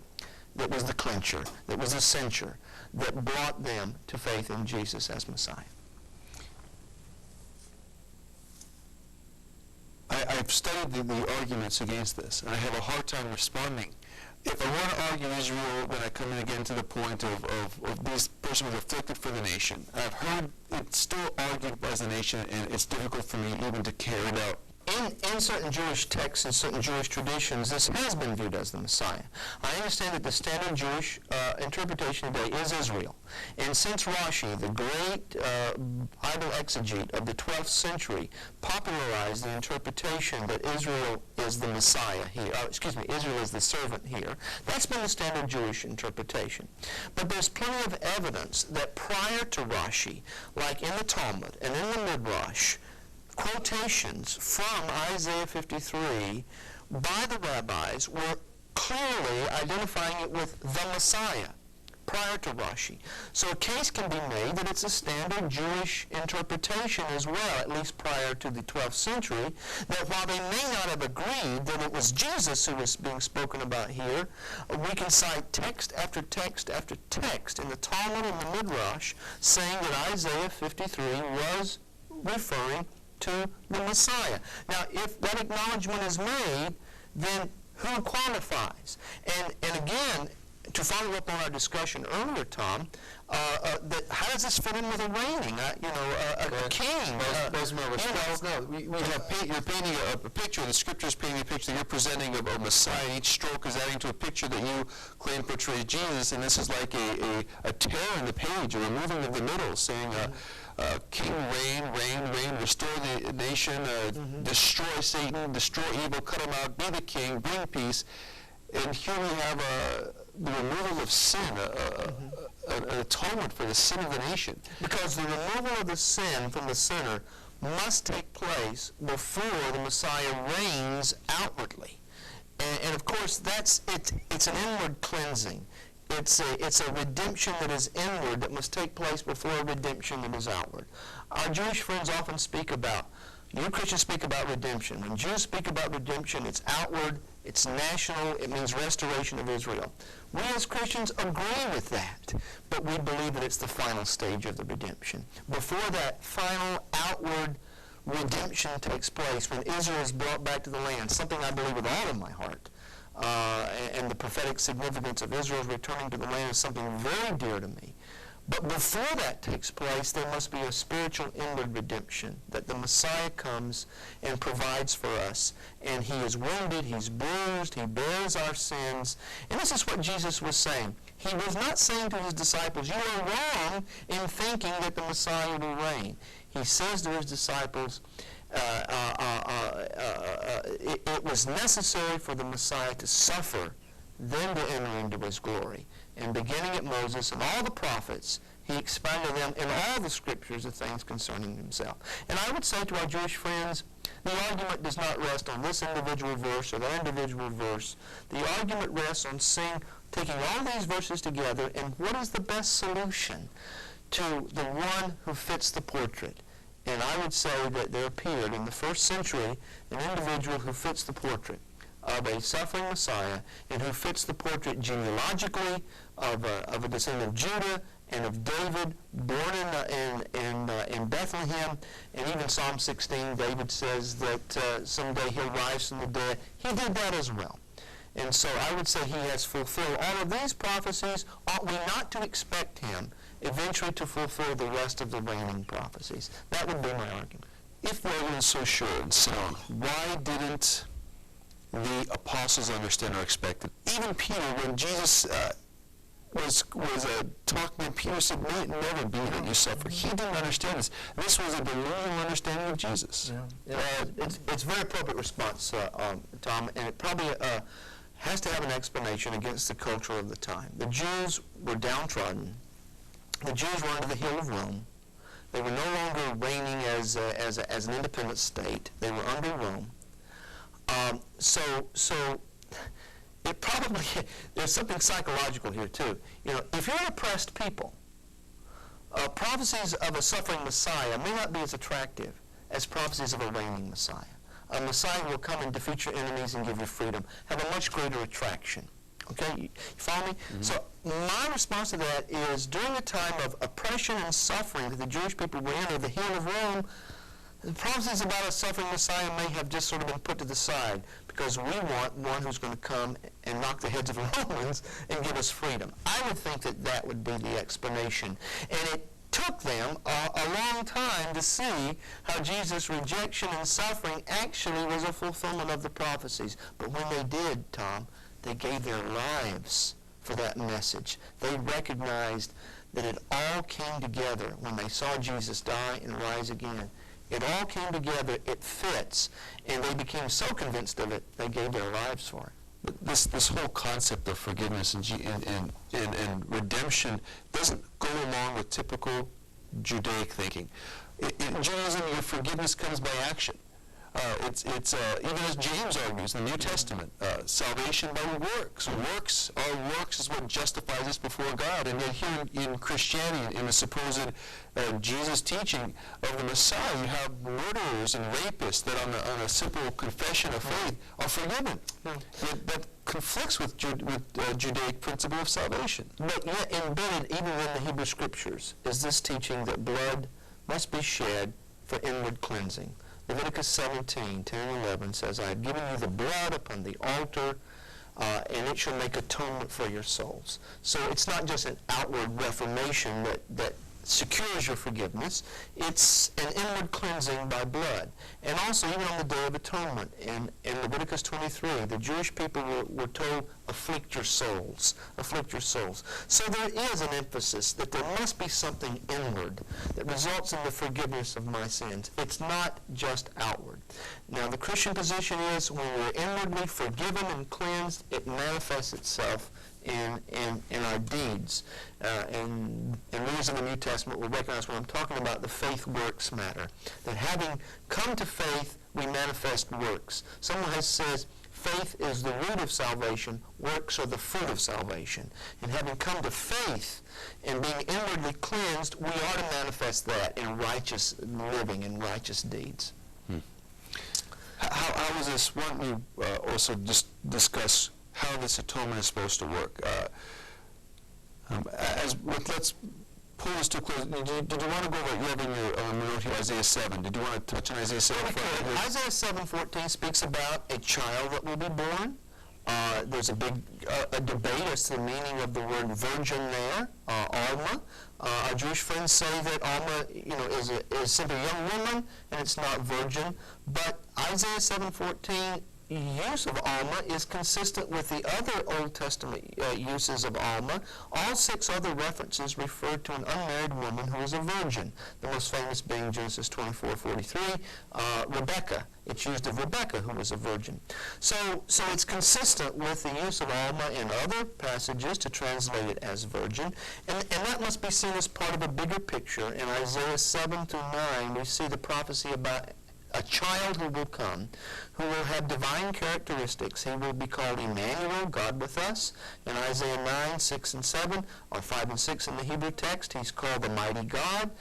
that was the clincher, that was the censure, that brought them to faith in Jesus as Messiah. I've studied the arguments against this, and I have a hard time responding. If I want to argue Israel, then I come in again to the point of this person was afflicted for the nation. I've heard it still argued as a nation, and it's difficult for me even to carry it out. In certain Jewish texts and certain Jewish traditions, this has been viewed as the Messiah. I understand that the standard Jewish interpretation today is Israel. And since Rashi, the great Bible exegete of the 12th century, popularized the interpretation that Israel is the Messiah here, Israel is the servant here, that's been the standard Jewish interpretation. But there's plenty of evidence that prior to Rashi, like in the Talmud and in the Midrash, quotations from Isaiah 53 by the rabbis were clearly identifying it with the Messiah prior to Rashi. So a case can be made that it's a standard Jewish interpretation as well, at least prior to the 12th century, that while they may not have agreed that it was Jesus who was being spoken about here, we can cite text after text after text in the Talmud and the Midrash saying that Isaiah 53 was referring to the Messiah. Now, if that acknowledgement is made, then who qualifies? And again, to follow up on our discussion earlier, Tom, how does this fit in with a reigning, a king? You're painting a picture, the Scripture is painting a picture that you're presenting of a Messiah. Each stroke is adding to a picture that you claim portrays Jesus, and this is like a tear in the page, a removing of the middle, saying, King, reign, restore the nation, destroy Satan, destroy evil, cut him out, be the king, bring peace. And here we have the removal of sin, an atonement for the sin of the nation. Because the removal of the sin from the sinner must take place before the Messiah reigns outwardly. And of course, it's an inward cleansing. It's a redemption that is inward that must take place before a redemption that is outward. Our Jewish friends often speak about, you Christians speak about redemption. When Jews speak about redemption, it's outward, it's national, it means restoration of Israel. We as Christians agree with that, but we believe that it's the final stage of the redemption. Before that final outward redemption takes place, when Israel is brought back to the land, something I believe with all of my heart, and the prophetic significance of Israel's returning to the land is something very dear to me. But before that takes place, there must be a spiritual inward redemption, that the Messiah comes and provides for us. And he is wounded, he's bruised, he bears our sins. And this is what Jesus was saying. He was not saying to his disciples, you are wrong in thinking that the Messiah will reign. He says to his disciples, it was necessary for the Messiah to suffer, then to enter into his glory. And beginning at Moses and all the prophets, he expounded them in all the scriptures of things concerning himself. And I would say to our Jewish friends, the argument does not rest on this individual verse or that individual verse. The argument rests on taking all these verses together and what is the best solution to the one who fits the portrait. And I would say that there appeared in the first century an individual who fits the portrait of a suffering Messiah and who fits the portrait genealogically of a descendant of Judah and of David, born in Bethlehem. And even Psalm 16, David says that someday he'll rise from the dead. He did that as well. And so I would say he has fulfilled all of these prophecies. Ought we not to expect him eventually to fulfill the rest of the reigning prophecies? That would be my argument. If we weren't so sure and sound, why didn't the apostles understand or expect it? Even Peter, when Jesus was talking to Peter, said, "May it never be that you suffer." He didn't understand this. This was a delusional understanding of Jesus. Yeah. It's a very appropriate response, Tom, and it probably has to have an explanation against the culture of the time. The Jews were downtrodden. The Jews were under the heel of Rome. They were no longer reigning as an independent state. They were under Rome. So it probably, there's something psychological here too. You know, if you're an oppressed people, prophecies of a suffering Messiah may not be as attractive as prophecies of a reigning Messiah. A Messiah will come and defeat your enemies and give you freedom, have a much greater attraction. Okay, you follow me? Mm-hmm. So my response to that is, during a time of oppression and suffering that the Jewish people were in, at the heel of Rome, the prophecies about a suffering Messiah may have just sort of been put to the side because we want one who's going to come and knock the heads of the Romans and give us freedom. I would think that that would be the explanation. And it took them a long time to see how Jesus' rejection and suffering actually was a fulfillment of the prophecies. But when they did, Tom, they gave their lives for that message. They recognized that it all came together when they saw Jesus die and rise again. It all came together, it fits, and they became so convinced of it, they gave their lives for it. But this whole concept of forgiveness and redemption doesn't go along with typical Judaic thinking. In Judaism, your forgiveness comes by action. It's even as James argues in the New Testament, salvation by works. Our works is what justifies us before God. And yet here in Christianity, in the supposed Jesus teaching of the Messiah, you have murderers and rapists that on a simple confession of faith are forgiven. That conflicts with Judaic principle of salvation. But yet embedded even in the Hebrew Scriptures is this teaching that blood must be shed for inward cleansing. Leviticus 17, 10 and 11 says, I have given you the blood upon the altar, and it shall make atonement for your souls. So it's not just an outward reformation that secures your forgiveness. It's an inward cleansing by blood. And also, even on the Day of Atonement, in Leviticus 23, the Jewish people were told, afflict your souls. Afflict your souls. So there is an emphasis that there must be something inward that results in the forgiveness of my sins. It's not just outward. Now, the Christian position is when we're inwardly forgiven and cleansed, it manifests itself in our deeds. And readers of the New Testament will recognize when I'm talking about the faith works matter. That having come to faith, we manifest works. Someone has said, faith is the root of salvation, works are the fruit of salvation. And having come to faith and being inwardly cleansed, we ought to manifest that in righteous living and righteous deeds. How is this? Why don't you also just discuss how this atonement is supposed to work? Let's pull this to a close. Did you want to go over, you have in your note here, Isaiah 7. Did you want to touch on Isaiah 7? Isaiah 7:14 speaks about a child that will be born, There's a big a debate as to the meaning of the word virgin there, alma. Our Jewish friends say that alma, is simply a young woman, and it's not virgin. But Isaiah 7:14 use of alma is consistent with the other Old Testament uses of alma. All 6 other references refer to an unmarried woman who is a virgin, the most famous being Genesis 24:43, Rebecca. It's used of Rebecca, who was a virgin. So it's consistent with the use of alma in other passages to translate it as virgin, and that must be seen as part of a bigger picture. In Isaiah 7-9, we see the prophecy about a child who will come, who will have divine characteristics. He will be called Emmanuel, God with us. In Isaiah 9:6-7, or 5 and 6 in the Hebrew text, he's called the Mighty God.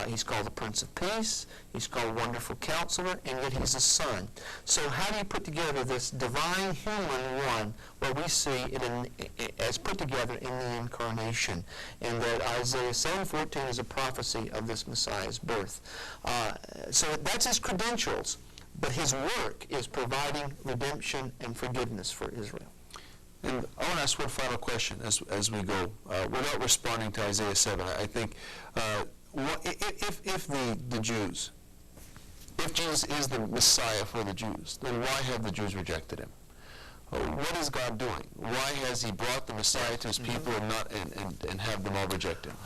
He's called the Prince of Peace. He's called Wonderful Counselor, and yet he's a son. So how do you put together this divine human one? Well, we see it as put together in the incarnation, and that Isaiah 7:14 is a prophecy of this Messiah's birth. So that's his credentials, but his work is providing redemption and forgiveness for Israel. And I want to ask one final question as we go, without responding to Isaiah 7. I think if the Jews, if Jesus is the Messiah for the Jews, then why have the Jews rejected him? What is God doing? Why has he brought the Messiah to his people and have them all reject him?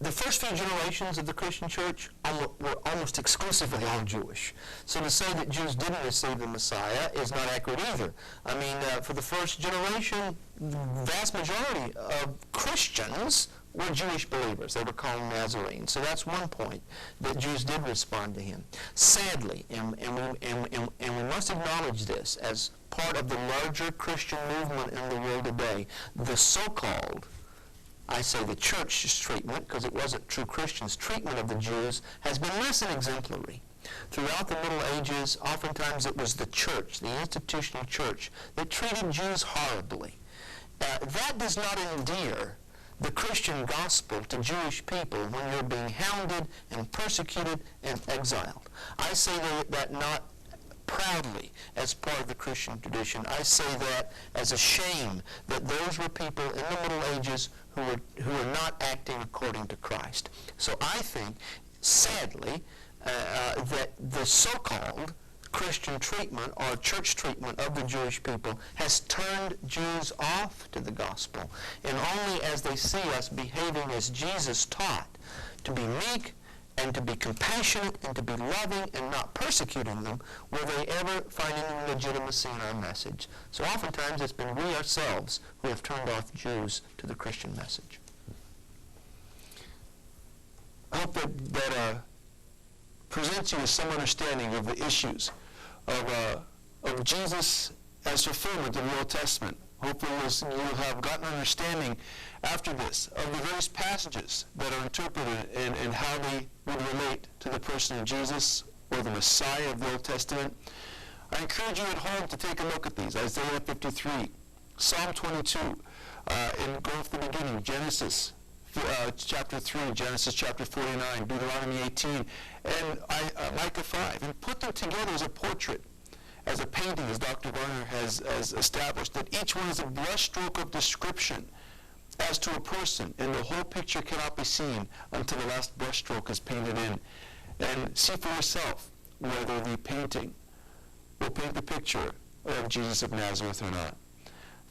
The first few generations of the Christian church were almost exclusively all Jewish. So to say that Jews didn't receive the Messiah is not accurate either. I mean, for the first generation, the vast majority of Christians were Jewish believers. They were called Nazarenes. So that's one point, that Jews did respond to him. Sadly, and we must acknowledge this as part of the larger Christian movement in the world today, the so-called, I say the church's treatment, because it wasn't true Christians' treatment of the Jews, has been less than exemplary. Throughout the Middle Ages, oftentimes it was the church, the institutional church, that treated Jews horribly. That does not endear the Christian gospel to Jewish people when you're being hounded and persecuted and exiled. I say that not proudly as part of the Christian tradition. I say that as a shame that those were people in the Middle Ages who were not acting according to Christ. So I think, sadly, that the so-called Christian treatment or church treatment of the Jewish people has turned Jews off to the gospel. And only as they see us behaving as Jesus taught, to be meek and to be compassionate and to be loving and not persecuting them, will they ever find any legitimacy in our message. So oftentimes it's been we ourselves who have turned off Jews to the Christian message. I hope that presents you with some understanding of the issues of Jesus as fulfillment in the Old Testament. Hopefully you'll have gotten an understanding after this of the various passages that are interpreted and how they would relate to the person of Jesus or the Messiah of the Old Testament. I encourage you at home to take a look at these. Isaiah 53, Psalm 22, and go from the beginning, Genesis chapter 3, Genesis chapter 49, Deuteronomy 18, and Micah 5, and put them together as a portrait, as a painting, as Dr. Warner has established, that each one is a brushstroke of description as to a person, and the whole picture cannot be seen until the last brushstroke is painted in. And see for yourself whether the painting will paint the picture of Jesus of Nazareth or not.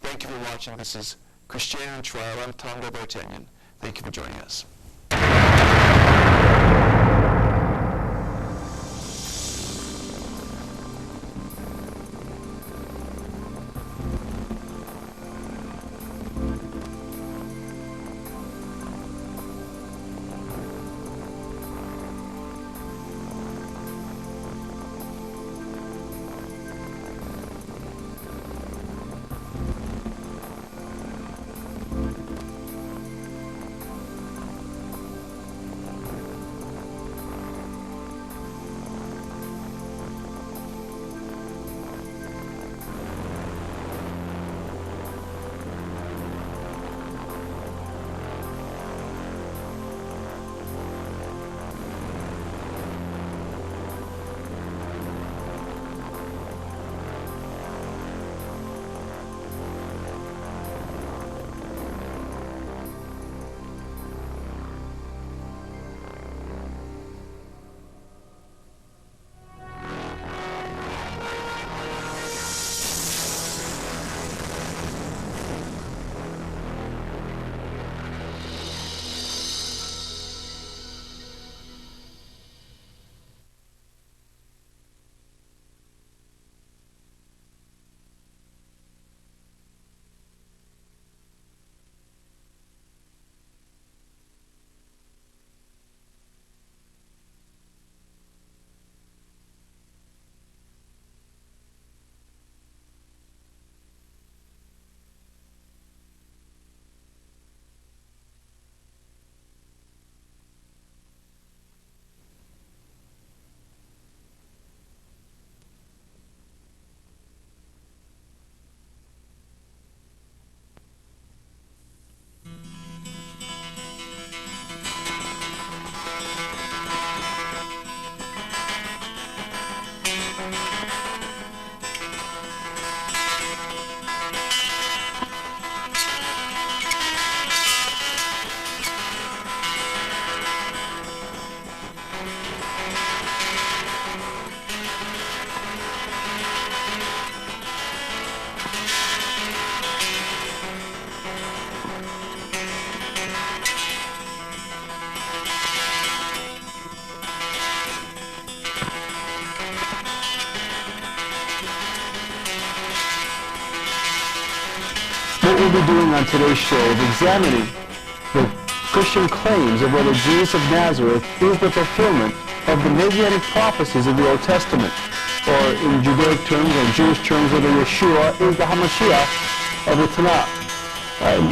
Thank you for watching. This is Christianity on Trial. I'm Tom D'Artagnan. Thank you for joining us. what we'll be doing on today's show is examining the Christian claims of whether Jesus of Nazareth is the fulfillment of the Messianic prophecies of the Old Testament, or in Judaic terms or Jewish terms, whether Yeshua is the Hamashiach of the Tanakh.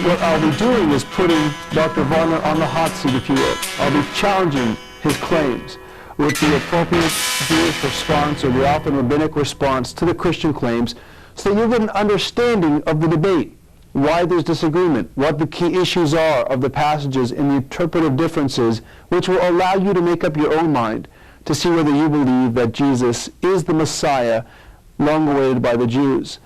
What I'll be doing is putting Dr. Varner on the hot seat, if you will. I'll be challenging his claims with the appropriate Jewish response or the often rabbinic response to the Christian claims, so that you'll get an understanding of the debate, why there's disagreement, what the key issues are of the passages and the interpretive differences, which will allow you to make up your own mind to see whether you believe that Jesus is the Messiah long awaited by the Jews.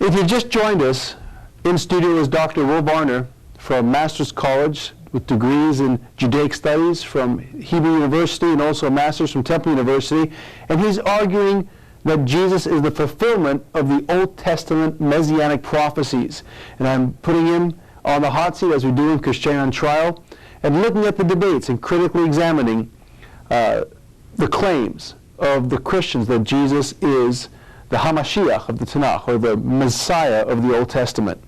If you just joined us, in studio is Dr. Will Varner from Master's College with degrees in Judaic Studies from Hebrew University and also a Master's from Temple University, and he's arguing that Jesus is the fulfillment of the Old Testament Messianic prophecies. And I'm putting him on the hot seat as we do in Christian on Trial, and looking at the debates and critically examining the claims of the Christians that Jesus is the Hamashiach of the Tanakh, or the Messiah of the Old Testament.